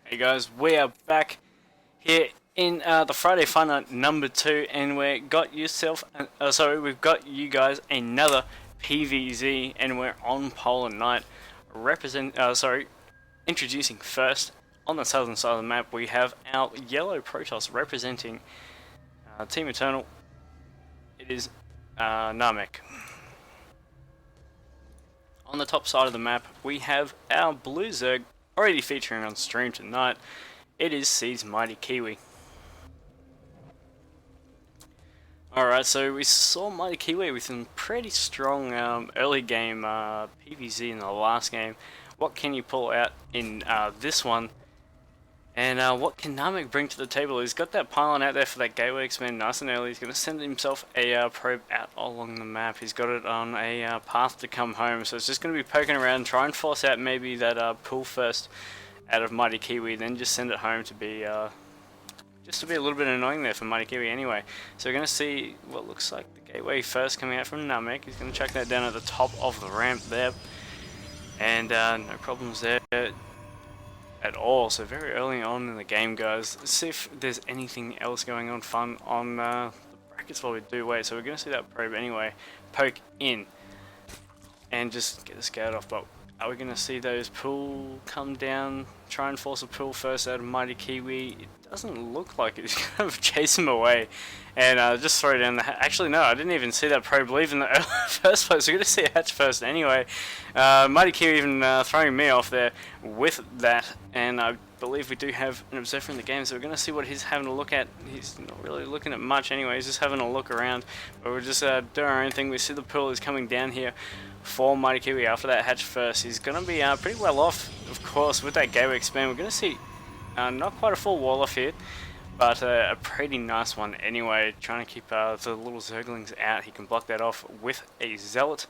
Hey guys, we are back here in the Friday Fun Night number 2, and we've got you guys another PVZ, and we're on Polar Night. Introducing first on the southern side of the map, we have our yellow Protoss representing Team Eternal. It is NaMeK. On the top side of the map, we have our blue Zerg, already featuring on stream tonight. It is SEED.MightyKiwi. Alright, so we saw MightyKiwi with some pretty strong early game PVZ in the last game. What can you pull out in this one? And what can NaMeK bring to the table? He's got that pylon out there for that gateway expand nice and early. He's going to send himself a probe out along the map. He's got it on a path to come home. So it's just going to be poking around, try and force out maybe that pull first out of MightyKiwi, then just send it home to be just to be a little bit annoying there for MightyKiwi anyway. So we're going to see what looks like the gateway first coming out from NaMeK. He's going to chuck that down at the top of the ramp there. And no problems there at all. So very early on in the game, guys. Let's see if there's anything else going on fun on the brackets while we do wait. So we're going to see that probe anyway poke in and just get the scout off. But are we going to see those pull come down, try and force a pull first out of MightyKiwi? It doesn't look like it. He's going to chase him away and just throw down the actually, no, I didn't even see that probe leave in the first place. We're going to see a hatch first anyway. MightyKiwi even throwing me off there with that, and I believe we do have an observer in the game, so we're going to see what he's having a look at. He's not really looking at much anyway, he's just having a look around, but we're just doing our own thing. We see the pull is coming down here for MightyKiwi after that hatch first. He's going to be pretty well off, of course, with that gateway expand. We're going to see not quite a full wall off here, but a pretty nice one anyway, trying to keep the little Zerglings out. He can block that off with a Zealot,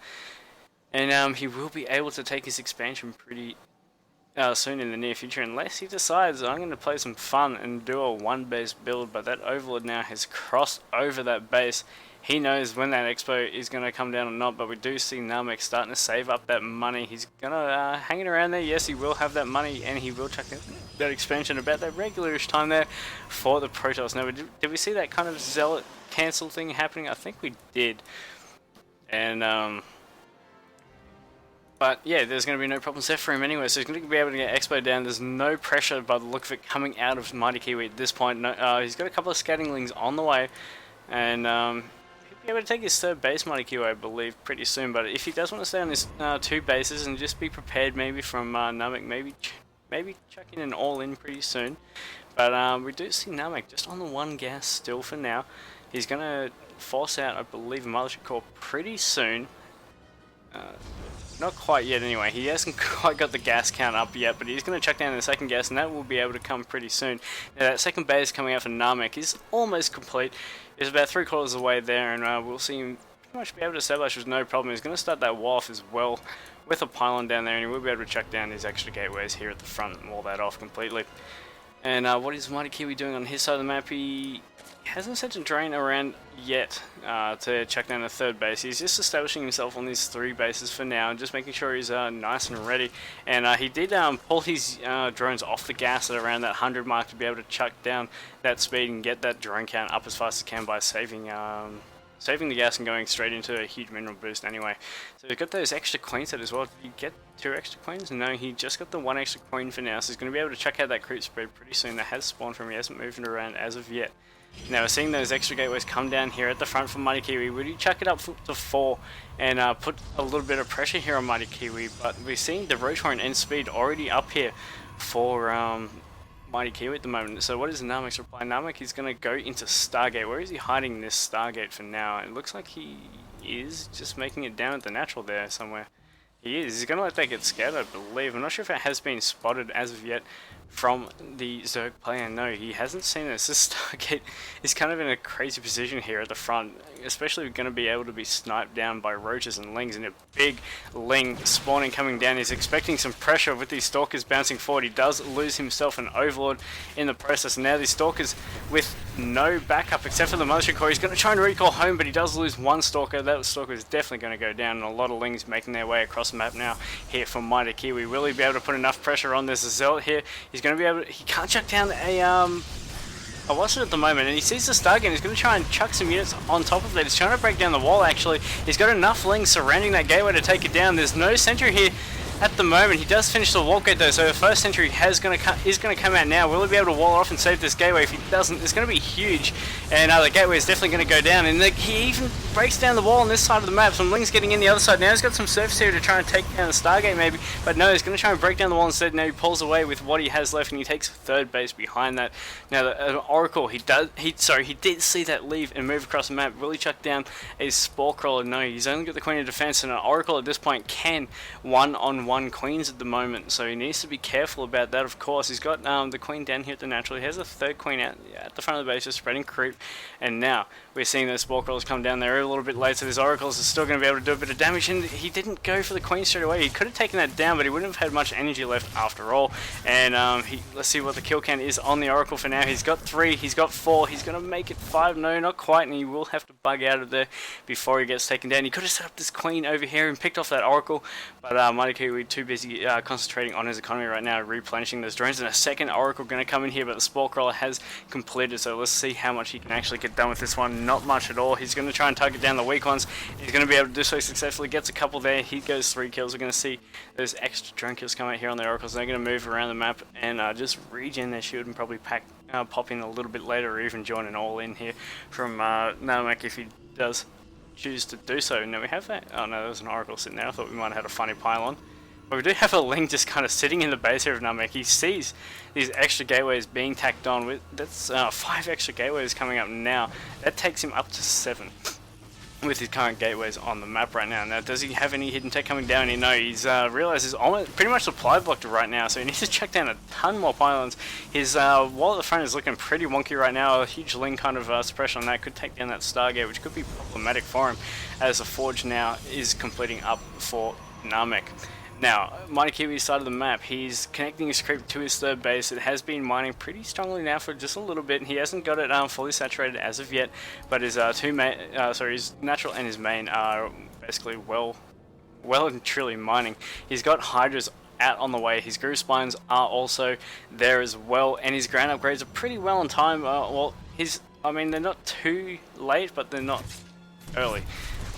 and he will be able to take his expansion pretty soon in the near future, unless he decides I'm going to play some fun and do a one base build. But that Overlord now has crossed over that base. He knows when that expo is going to come down or not, but we do see NaMeK starting to save up that money. He's going to hang it around there. Yes, he will have that money, and he will check that expansion about that regularish time there for the Protoss. Now, did we see that kind of Zealot cancel thing happening? I think we did. And, but yeah, there's going to be no problems there for him anyway, so he's going to be able to get expo down. There's no pressure by the look of it coming out of MightyKiwi at this point. No, he's got a couple of scatterlings on the way, and be able to take his third base, MightyKiwi, I believe, pretty soon. But if he does want to stay on his two bases and just be prepared maybe from NaMeK, maybe chuck in an all-in pretty soon. But we do see NaMeK just on the one gas still for now. He's going to force out, I believe, a Mothership Core pretty soon. Not quite yet anyway. He hasn't quite got the gas count up yet, but he's going to chuck down the second gas, and that will be able to come pretty soon. Now, that second base coming out for NaMeK is almost complete. He's about 3/4 of the way there, and we'll see him pretty much be able to establish with no problem. He's going to start that wharf as well with a pylon down there, and he will be able to chuck down his extra gateways here at the front and wall that off completely. And what is MightyKiwi doing on his side of the map? He hasn't sent a drain around yet to check down the third base. He's just establishing himself on these three bases for now, and just making sure he's nice and ready. And he did pull his drones off the gas at around that 100 mark to be able to chuck down that speed and get that drone count up as fast as can by saving the gas and going straight into a huge mineral boost anyway. So he's got those extra coins out as well. Did he get 2 extra coins? No, he just got the 1 extra coin for now, so he's going to be able to check out that creep spread pretty soon. That has spawned from him. He hasn't moved it around as of yet. Now we're seeing those extra gateways come down here at the front for MightyKiwi. Would you chuck it up to 4 and put a little bit of pressure here on MightyKiwi? But we're seeing the rotor and end speed already up here for MightyKiwi at the moment. So what is NaMeK's reply? NaMeK is going to go into Stargate. Where is he hiding this Stargate for now? It looks like he is just making it down at the natural there somewhere. He is. He's going to let that get scared, I believe. I'm not sure if it has been spotted as of yet from the Zerg player. No, he hasn't seen this. This Stargate is kind of in a crazy position here at the front, especially going to be able to be sniped down by roaches and lings, and a big ling spawning coming down. He's expecting some pressure with these stalkers bouncing forward. He does lose himself an overlord in the process. Now these stalkers with no backup except for the Mothership Core. He's going to try and recall home, but he does lose one Stalker. That Stalker is definitely going to go down, and a lot of Lings making their way across the map now here for MightyKiwi. Will he be able to put enough pressure on this Zealot here? He's going to be able to, he can't chuck down a Watson at the moment, and he sees the Stargate. He's going to try and chuck some units on top of that. He's trying to break down the wall, actually. He's got enough Lings surrounding that gateway to take it down. There's no sentry here at the moment. He does finish the wall gate though, so the first sentry is going to come out now. Will he be able to wall off and save this gateway? If he doesn't, it's going to be huge, and the gateway is definitely going to go down. And he even breaks down the wall on this side of the map. Some Lings getting in the other side. Now he's got some surface here to try and take down the Stargate maybe, but no, he's going to try and break down the wall instead. Now he pulls away with what he has left, and he takes third base behind that. Now the Oracle, he did see that leave and move across the map. Will he chuck down a Spore Crawler? No, he's only got the Queen of Defense, and an Oracle at this point can one-on-one Queens at the moment, so he needs to be careful about that. Of course, he's got the Queen down here at the natural. He has a third Queen out at the front of the base, just spreading creep, and now we're seeing those Spore Crawlers come down there a little bit late, so these Oracles are still going to be able to do a bit of damage, and he didn't go for the Queen straight away. He could have taken that down, but he wouldn't have had much energy left after all. And let's see what the kill count is on the Oracle for now. He's got 3, he's got 4, he's going to make it 5, no, not quite, and he will have to bug out of there before he gets taken down. He could have set up this Queen over here and picked off that Oracle, but MightyKiwi too busy concentrating on his economy right now, replenishing those drones. And a second Oracle going to come in here, but the Spore Crawler has completed, so let's see how much he can actually get done with this one. Not much at all. He's going to try and target down the weak ones. He's going to be able to do so successfully, gets a couple there. He goes 3 kills. We're going to see those extra drone kills come out here on the Oracles. They're going to move around the map and just regen their shield and probably pop in a little bit later, or even join an all in here from NaMeK if he does choose to do so. Now we have that. Oh no, there's an Oracle sitting there. I thought we might have had a funny pylon. But we do have a Ling just kind of sitting in the base here of NaMeK. He sees these extra gateways being tacked on. That's 5 extra gateways coming up now. That takes him up to 7 with his current gateways on the map right now. Now, does he have any hidden tech coming down? No, he's realized he's almost pretty much supply blocked right now, so he needs to check down a ton more pylons. His wall at the front is looking pretty wonky right now. A huge Ling kind of suppression on that could take down that Stargate, which could be problematic for him, as the Forge now is completing up for NaMeK. Now, MightyKiwi's side of the map, he's connecting his creep to his third base. It has been mining pretty strongly now for just a little bit. He hasn't got it fully saturated as of yet, but his his natural and his main are basically well and truly mining. He's got Hydras out on the way. His Groove Spines are also there as well, and his ground upgrades are pretty well on time. They're not too late, but they're not early.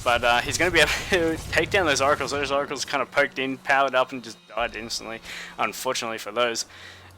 But he's going to be able to take down those Oracles. Those Oracles kind of poked in, powered up, and just died instantly, unfortunately for those.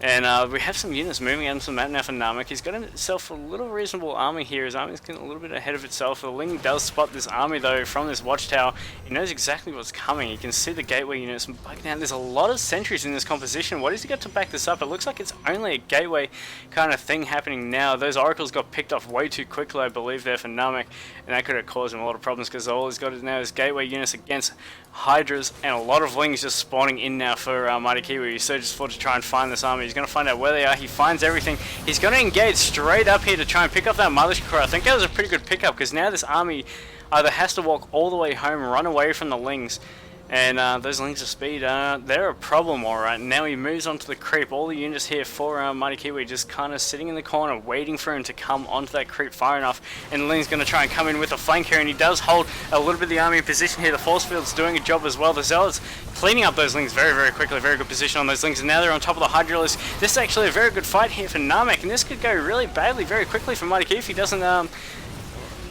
And we have some units moving out into the map now for NaMeK. He's got himself a little reasonable army here. His army's getting a little bit ahead of itself. The Ling does spot this army though from this watchtower. He knows exactly what's coming. You can see the gateway units bugging out. There's a lot of sentries in this composition. What has he got to back this up? It looks like it's only a gateway kind of thing happening now. Those Oracles got picked off way too quickly, I believe, there for NaMeK, and that could have caused him a lot of problems because all he's got now is gateway units against Hydras, and a lot of Lings just spawning in now for MightyKiwi. He surges forward to try and find this army. He's going to find out where they are. He finds everything. He's going to engage straight up here to try and pick up that Mothership Core. I think that was a pretty good pickup because now this army either has to walk all the way home, run away from the Lings, and those Lings of speed, they're a problem, alright. Now he moves on to the creep. All the units here for MightyKiwi just kind of sitting in the corner, waiting for him to come onto that creep far enough. And Ling's going to try and come in with a flank here, and he does hold a little bit of the army in position here. The force field's doing a job as well. The Zealots cleaning up those Lings very, very quickly. Very good position on those Lings, and now they're on top of the Hydralisk. This is actually a very good fight here for NaMeK, and this could go really badly very quickly for MightyKiwi if he doesn't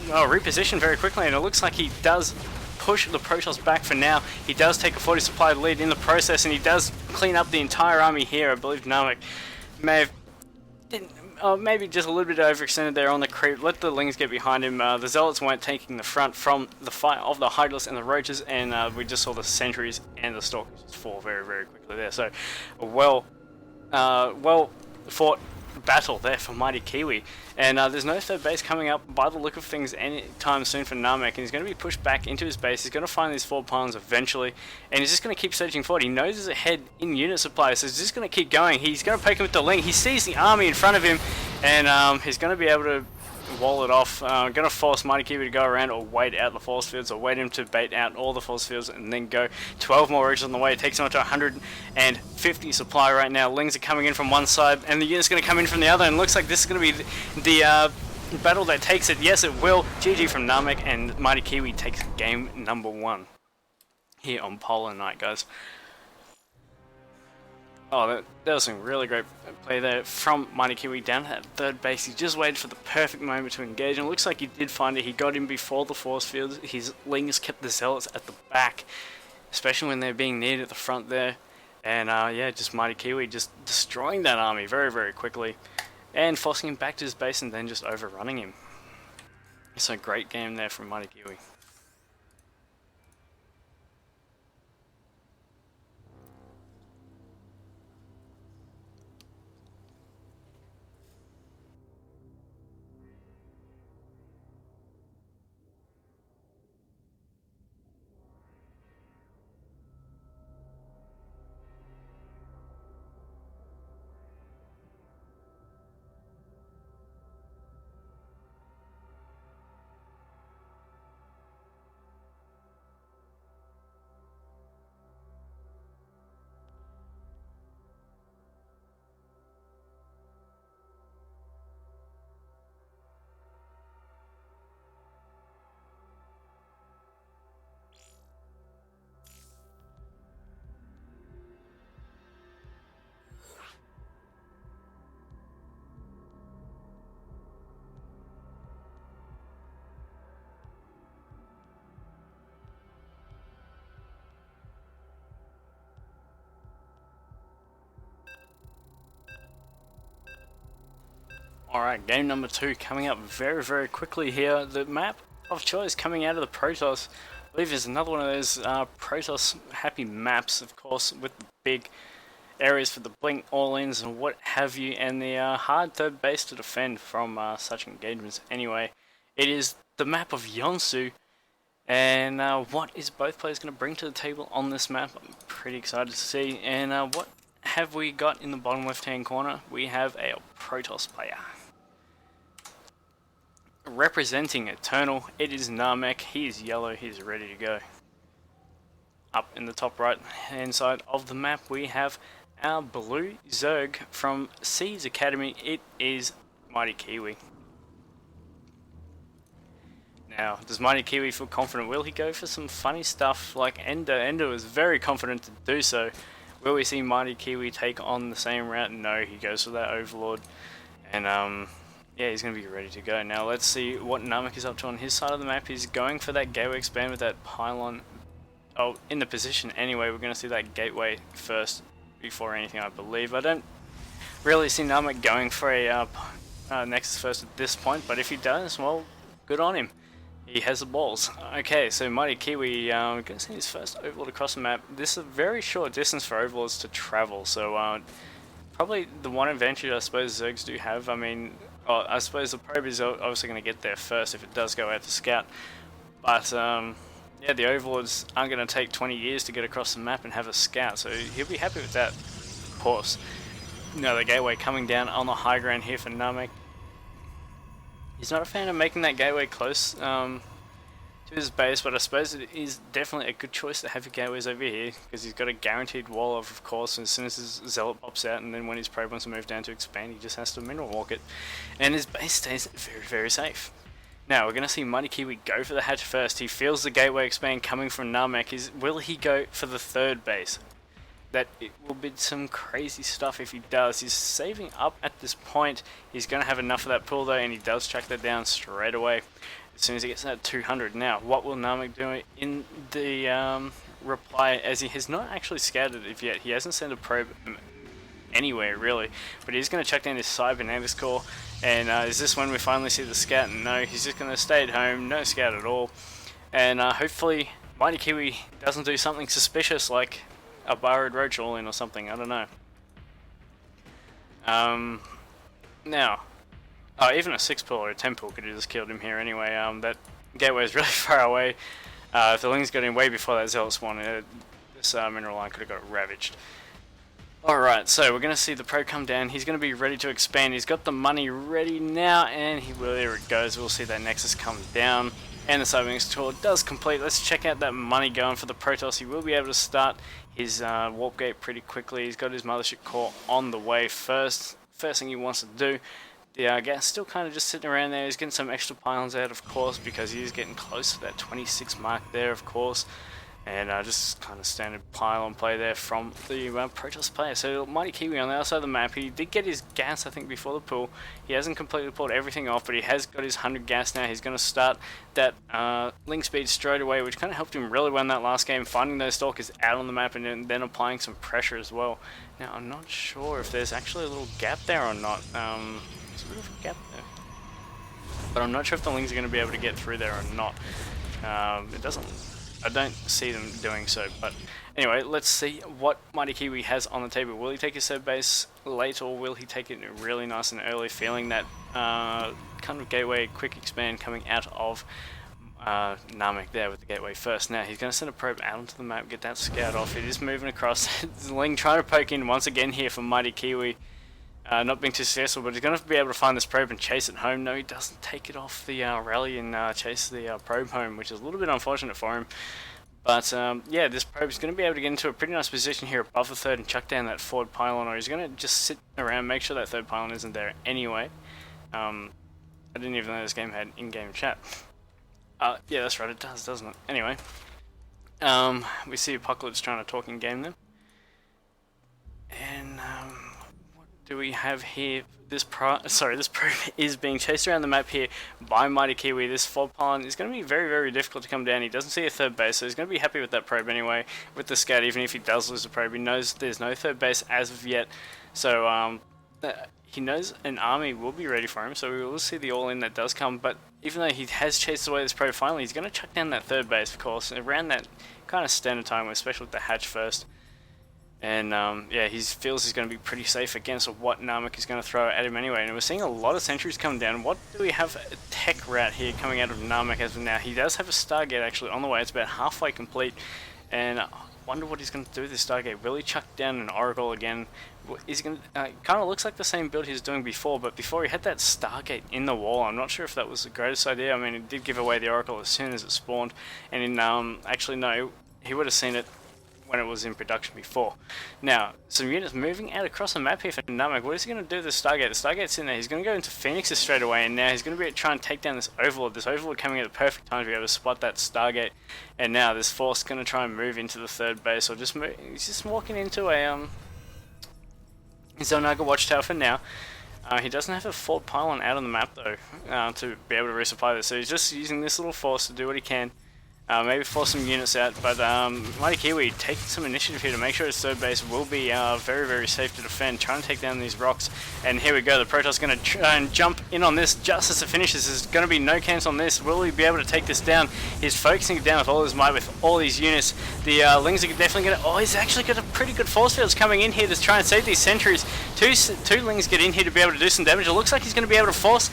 reposition very quickly. And it looks like he does push the Protoss back for now. He does take a 40 supply lead in the process, and he does clean up the entire army here. I believe NaMeK may have maybe just a little bit overextended there on the creep. Let the Lings get behind him. The Zealots weren't taking the front from the fight of the Hydralisk and the Roaches, and we just saw the Sentries and the Stalkers just fall very, very quickly there. So a well fought battle there for MightyKiwi, and there's no third base coming up by the look of things anytime soon for NaMeK, and he's going to be pushed back into his base. He's going to find these 4 pylons eventually, and he's just going to keep surging forward. He knows there's a head in unit supply, so he's just going to keep going. He's going to poke him with the Ling. He sees the army in front of him, and he's going to be able to wall it off. Gonna force MightyKiwi to go around or wait out the force fields, or wait him to bait out all the force fields and then go. 12 more roaches on the way. It takes him up to 150 supply right now. Lings are coming in from one side and the unit's gonna come in from the other, and looks like this is gonna be the battle that takes it. Yes, it will. GG from NaMeK, and MightyKiwi takes game number 1 here on Polar Night, guys. Oh, that was some really great play there from MightyKiwi down at third base. He just waited for the perfect moment to engage, and it looks like he did find it. He got in before the force fields. His Lings kept the Zealots at the back, especially when they're being needed at the front there. And yeah, just MightyKiwi just destroying that army very, very quickly, and forcing him back to his base and then just overrunning him. It's a great game there from MightyKiwi. Alright, game number 2 coming up very, very quickly here. The map of choice coming out of the Protoss, I believe, is another one of those Protoss happy maps, of course, with the big areas for the blink all-ins and what have you, and the hard third base to defend from such engagements. Anyway, it is the map of Yeonsu, and what is both players going to bring to the table on this map? I'm pretty excited to see. And what have we got in the bottom left-hand corner? We have a Protoss player. Representing Eternal, it is NaMeK. He is yellow, he is ready to go. Up in the top right hand side of the map, we have our blue Zerg from SEED's Academy. It is MightyKiwi. Now, does MightyKiwi feel confident? Will he go for some funny stuff like Ender? Ender was very confident to do so. Will we see MightyKiwi take on the same route? No, he goes for that Overlord. And yeah, he's going to be ready to go. Now let's see what NaMeK is up to on his side of the map. He's going for that gateway expand with that pylon. Oh, in the position anyway. We're going to see that gateway first before anything, I believe. I don't really see NaMeK going for a Nexus first at this point, but if he does, well, good on him. He has the balls. Okay, so MightyKiwi going to see his first Overlord across the map. This is a very short distance for Overlords to travel, so probably the one advantage I suppose Zergs do have. I mean, I suppose the probe is obviously going to get there first if it does go out to scout. But yeah, the Overlords aren't going to take 20 years to get across the map and have a scout, so he'll be happy with that, of course. Now the gateway coming down on the high ground here for NaMeK. He's not a fan of making that gateway close to his base, but I suppose it is definitely a good choice to have your gateways over here, because he's got a guaranteed wall of course, as soon as his Zealot pops out, and then when his probe wants to move down to expand, he just has to mineral walk it, and his base stays very, very safe. Now we're going to see MightyKiwi go for the hatch first. He feels the gateway expand coming from NaMeK. Will he go for the third base? That it will be some crazy stuff if he does. He's saving up at this point. He's going to have enough of that pull though, and he does track that down straight away as soon as he gets that 200. Now, what will NaMeK do in the reply, as he has not actually scouted it yet? He hasn't sent a probe anywhere really, but he's going to check down his cybernetics core. And is this when we finally see the scout? No, he's just going to stay at home, no scout at all. And hopefully MightyKiwi doesn't do something suspicious like a burrowed roach all in or something, I don't know. Now, even a 6 pull or a 10 pull could have just killed him here anyway. That gateway is really far away. If the Lings got in way before that Zealot spawn, this mineral line could have got ravaged. Alright, so we're going to see the probe come down. He's going to be ready to expand. He's got the money ready now, and there it goes. We'll see that Nexus come down, and the Cyberwings tour does complete. Let's check out that money going for the Protoss. He will be able to start his warp gate pretty quickly. He's got his mothership core on the way first. First thing he wants to do. The gas still kind of just sitting around there. He's getting some extra pylons out, of course, because he is getting close to that 26 mark there, of course. And just kind of standard pylon play there from the Protoss player. So MightyKiwi on the other side of the map, he did get his gas, I think, before the pull. He hasn't completely pulled everything off, but he has got his 100 gas now. He's going to start that link speed straight away, which kind of helped him really well in that last game, finding those stalkers out on the map and then applying some pressure as well. Now, I'm not sure if there's actually a little gap there or not. There's a bit of a gap there. But I'm not sure if the lings are going to be able to get through there or not. It doesn't... I don't see them doing so, but anyway, let's see what MightyKiwi has on the table. Will he take his third base late, or will he take it really nice and early, feeling that kind of gateway quick expand coming out of NaMeK there with the gateway first. Now he's going to send a probe out onto the map, get that scout off. It is moving across. Ling trying to poke in once again here for MightyKiwi. Not being too successful, but he's going to be able to find this probe and chase it home. No, he doesn't take it off the rally and chase the probe home, which is a little bit unfortunate for him. But yeah, this probe is going to be able to get into a pretty nice position here above the third and chuck down that forward pylon, or he's going to just sit around, make sure that third pylon isn't there anyway. I didn't even know this game had in-game chat. Yeah, that's right, it does, doesn't it? Anyway, we see Apocalypse trying to talk in-game then. And what do we have here? This probe is being chased around the map here by MightyKiwi. This forward pylon is going to be very, very difficult to come down. He doesn't see a third base, so he's going to be happy with that probe anyway. With the scout, even if he does lose the probe, he knows there's no third base as of yet. So he knows an army will be ready for him, so we will see the all-in that does come. But even though he has chased away this probe, finally he's going to chuck down that third base, of course, around that kind of standard time, especially with the hatch first. And yeah, he feels he's going to be pretty safe against what NaMeK is going to throw at him anyway. And we're seeing a lot of sentries come down. What do we have? A tech rat here coming out of NaMeK as of now. He does have a Stargate actually on the way. It's about halfway complete. And I wonder what he's going to do with this Stargate. Will he chuck down an Oracle again? Is he going to, kind of looks like the same build he was doing before, but before he had that Stargate in the wall. I'm not sure if that was the greatest idea. I mean, it did give away the Oracle as soon as it spawned. And in, actually no, he would have seen it when it was in production before. Now, some units moving out across the map here for NaMeK. What is he going to do with the Stargate? The Stargate's in there. He's going to go into Phoenixes straight away, and now he's going to be trying to take down this Overlord. This Overlord coming at the perfect time to be able to spot that Stargate. And now this Force going to try and move into the third base, or just move. He's just walking into a Zonaga Watchtower for now. He doesn't have a forward pylon out on the map though to be able to resupply this, so he's just using this little Force to do what he can. Maybe force some units out, but MightyKiwi taking some initiative here to make sure his third base will be very, very safe to defend, trying to take down these rocks. And here we go, the Protoss going to try and jump in on this just as it finishes. There's going to be no cancel on this. Will he be able to take this down? He's focusing it down with all his might with all these units. The Lings are definitely going to... Oh, he's actually got a pretty good force fields coming in here to try and save these sentries. Two Lings get in here to be able to do some damage. It looks like he's going to be able to force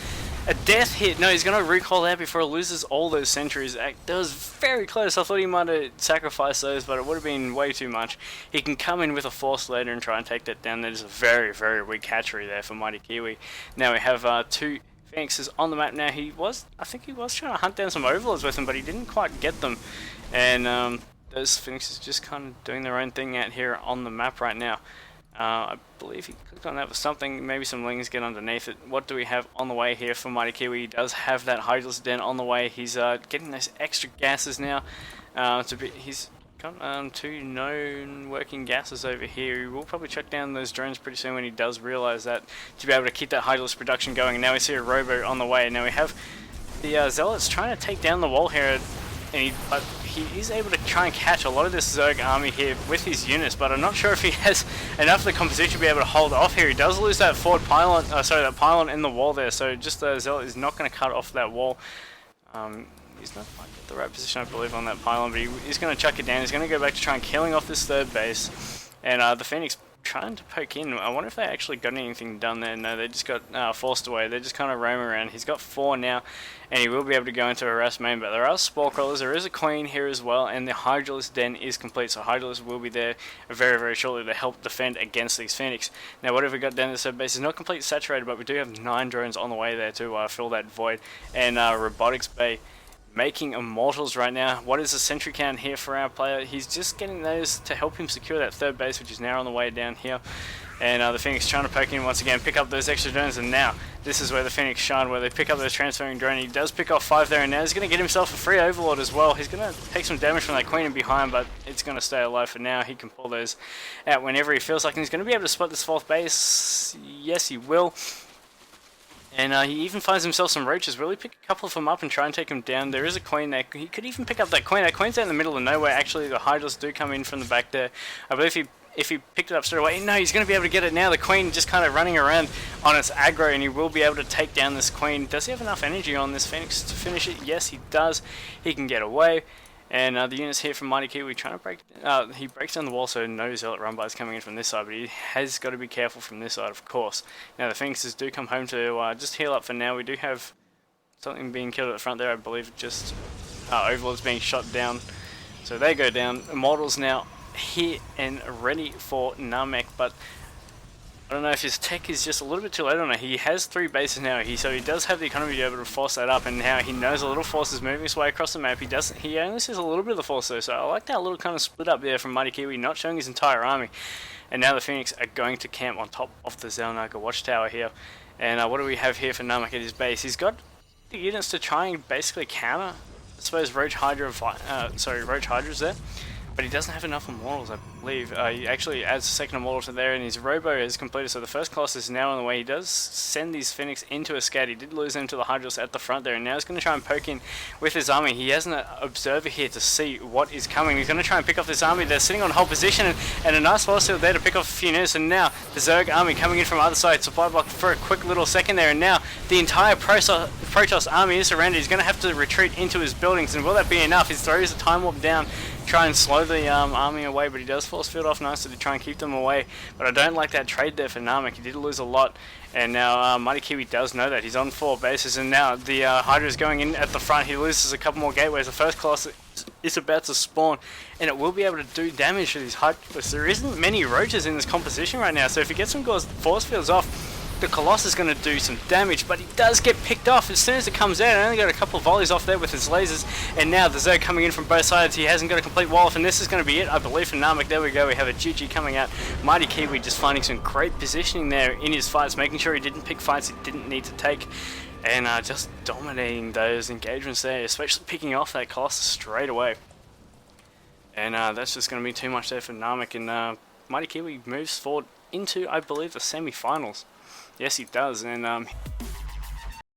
a death hit. No, he's going to recall out before he loses all those sentries. That was very close. I thought he might have sacrificed those, but it would have been way too much. He can come in with a force later and try and take that down. That is a very, very weak hatchery there for MightyKiwi. Now we have two Phoenixes on the map now. I think he was trying to hunt down some Overlords with them, but he didn't quite get them. And those Phoenixes just kind of doing their own thing out here on the map right now. I believe he clicked on that for something, maybe some Lings get underneath it. What do we have on the way here for MightyKiwi? He does have that Hydralisk Den on the way. He's getting those extra gases now. He's got two known working gases over here. He will probably chuck down those drones pretty soon when he does realise that, to be able to keep that Hydralisk production going. And now we see a Robo on the way. Now we have the Zealots trying to take down the wall here. But he is able to try and catch a lot of this Zerg army here with his units, but I'm not sure if he has enough of the composition to be able to hold off here. He does lose that forward pylon, that pylon in the wall there, so just the Zealot is not going to cut off that wall. He's not quite at the right position, I believe, on that pylon, but he's going to chuck it down. He's going to go back to try and killing off this third base, and the Phoenix trying to poke in. I wonder if they actually got anything done there. No, they just got forced away. They're just kind of roaming around. He's got 4 now, and he will be able to go into harass main, but there are spore crawlers. There is a queen here as well, and the Hydralisk den is complete, so Hydralisk will be there very, very shortly to help defend against these Phoenix. Now, what have we got down the sub base? It's not completely saturated, but we do have 9 drones on the way there to fill that void, and Robotics Bay making immortals right now. What is the sentry count here for our player? He's just getting those to help him secure that 3rd base, which is now on the way down here. And the Phoenix trying to poke in once again, pick up those extra drones, and now this is where the Phoenix shine, where they pick up those transferring drone. He does pick off 5 there, and now he's going to get himself a free Overlord as well. He's going to take some damage from that Queen in behind, but it's going to stay alive for now. He can pull those out whenever he feels like, and he's going to be able to spot this 4th base. Yes, he will. And he even finds himself some roaches. Really pick a couple of them up and try and take them down. There is a queen there. He could even pick up that queen. That queen's out in the middle of nowhere. Actually, the Hydras do come in from the back there. I believe if he picked it up straight away, no, he's going to be able to get it now. The queen just kind of running around on its aggro, and he will be able to take down this queen. Does he have enough energy on this Phoenix to finish it? Yes, he does. He can get away. And the units here from MightyKiwi trying to break. He breaks down the wall, so no Zealot run bys coming in from this side, but he has got to be careful from this side, of course. Now the Phoenixes do come home to just heal up for now. We do have something being killed at the front there, I believe. Just Overlord's being shot down, so they go down. Immortals now here and ready for NaMeK, but I don't know if his tech is just a little bit too late on it. He has 3 bases now, so he does have the economy to be able to force that up, and now he knows a little force is moving his way across the map. He only sees a little bit of the force though, so I like that little kind of split up there from MightyKiwi, not showing his entire army. And now the Phoenix are going to camp on top of the Zelnaga watchtower here. And what do we have here for NaMeK at his base? He's got the units to try and basically counter, I suppose, Roach Hydras there. But he doesn't have enough immortals, I believe. He actually adds a 2nd immortal to there, and his robo is completed, so the 1st Colossus is now on the way. He does send these Phoenix into a scout. He did lose them to the Hydras at the front there, and now he's going to try and poke in with his army. He has an observer here to see what is coming. He's going to try and pick off this army. They're sitting on hold position, and a nice velocity there to pick off a few units, and now the Zerg army coming in from either side. Supply block for a quick little second there, and now the entire Protoss army is surrounded. He's going to have to retreat into his buildings, and will that be enough? He throws a time warp down, try and slow the army away, but he does force field off nicely to try and keep them away. But I don't like that trade there for NaMeK. He did lose a lot, and now MightyKiwi does know that. He's on 4 bases, and now the Hydra is going in at the front. He loses a couple more gateways. The 1st Colossus is about to spawn, and it will be able to do damage to these Hydras. There isn't many roaches in this composition right now, so if he gets some force fields off, the Colossus is going to do some damage, but he does get picked off as soon as it comes out. I only got a couple of volleys off there with his lasers, and now the Zerg coming in from both sides. He hasn't got a complete wall off, and this is going to be it, I believe, for NaMeK. There we go, we have a GG coming out. MightyKiwi just finding some great positioning there in his fights, making sure he didn't pick fights he didn't need to take, and just dominating those engagements there, especially picking off that Colossus straight away. And that's just going to be too much there for NaMeK, and MightyKiwi moves forward into, I believe, the semi-finals. Yes, he does, and